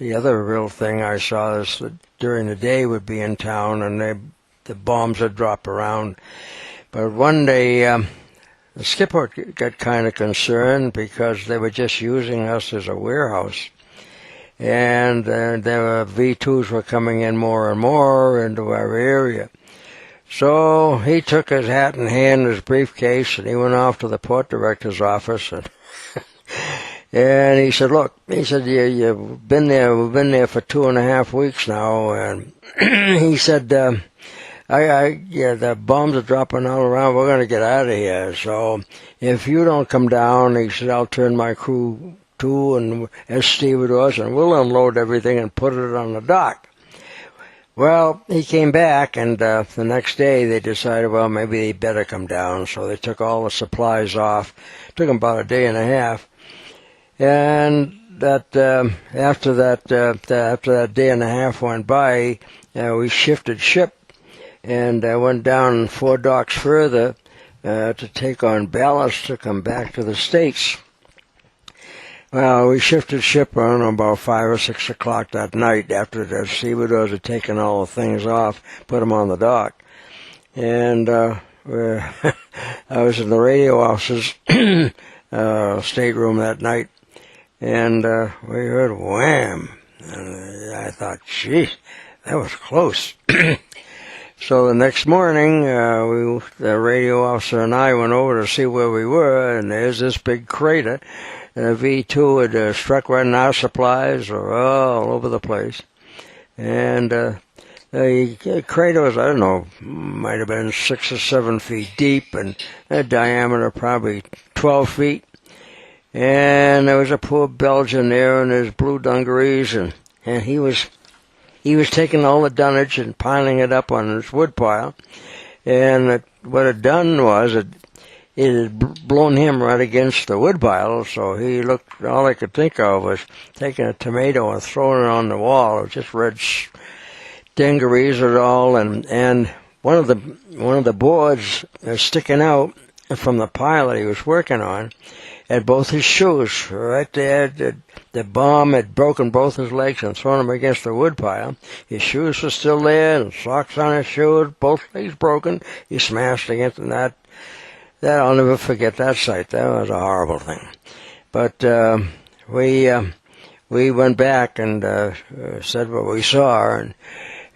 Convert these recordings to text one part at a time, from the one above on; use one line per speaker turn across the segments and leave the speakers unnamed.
the other real thing I saw is that during the day we'd be in town and the bombs would drop around. But one day, the skipper got kind of concerned because they were just using us as a warehouse. And the V2s were coming in more and more into our area. So he took his hat in hand, his briefcase, and he went off to the port director's office. And he said, look, he said, you've been there, we've been there for 2.5 weeks now. And he said, the bombs are dropping all around. We're going to get out of here. So if you don't come down, he said, I'll turn my crew to and as stevedores, and we'll unload everything and put it on the dock. Well, he came back, and the next day they decided, well, maybe they better come down. So they took all the supplies off. It took them about a day and a half. And that after that day and a half went by, we shifted ship and went down 4 docks further to take on ballast to come back to the States. Well, we shifted ship on about 5 or 6 o'clock that night after the stevedores had taken all the things off, put them on the dock. And I was in the radio officer's stateroom that night, and we heard wham. And I thought, gee, that was close. So the next morning, the radio officer and I went over to see where we were, and there's this big crater. And the V2 had struck right in our supplies, or all over the place. And the crater was, I don't know, might have been 6 or 7 feet deep, and a diameter probably 12 feet. And there was a poor Belgian there in his blue dungarees, and he was taking all the dunnage and piling it up on his wood pile. And what it done was it had blown him right against the wood pile, so he looked, all I could think of was taking a tomato and throwing it on the wall. It was just red dungarees and all, and one of the boards sticking out from the pile that he was working on had both his shoes right there. The bomb had broken both his legs and thrown him against the wood pile. His shoes were still there, and socks on his shoes, both legs broken. He smashed against that. I'll never forget that sight. That was a horrible thing. But we went back and said what we saw, and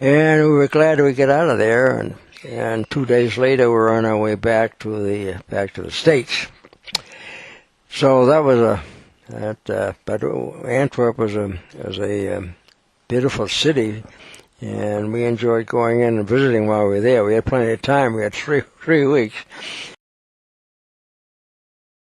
we were glad we got out of there. And 2 days later, we were on our way back to the States. So that was but Antwerp was a beautiful city, and we enjoyed going in and visiting while we were there. We had plenty of time. We had three weeks.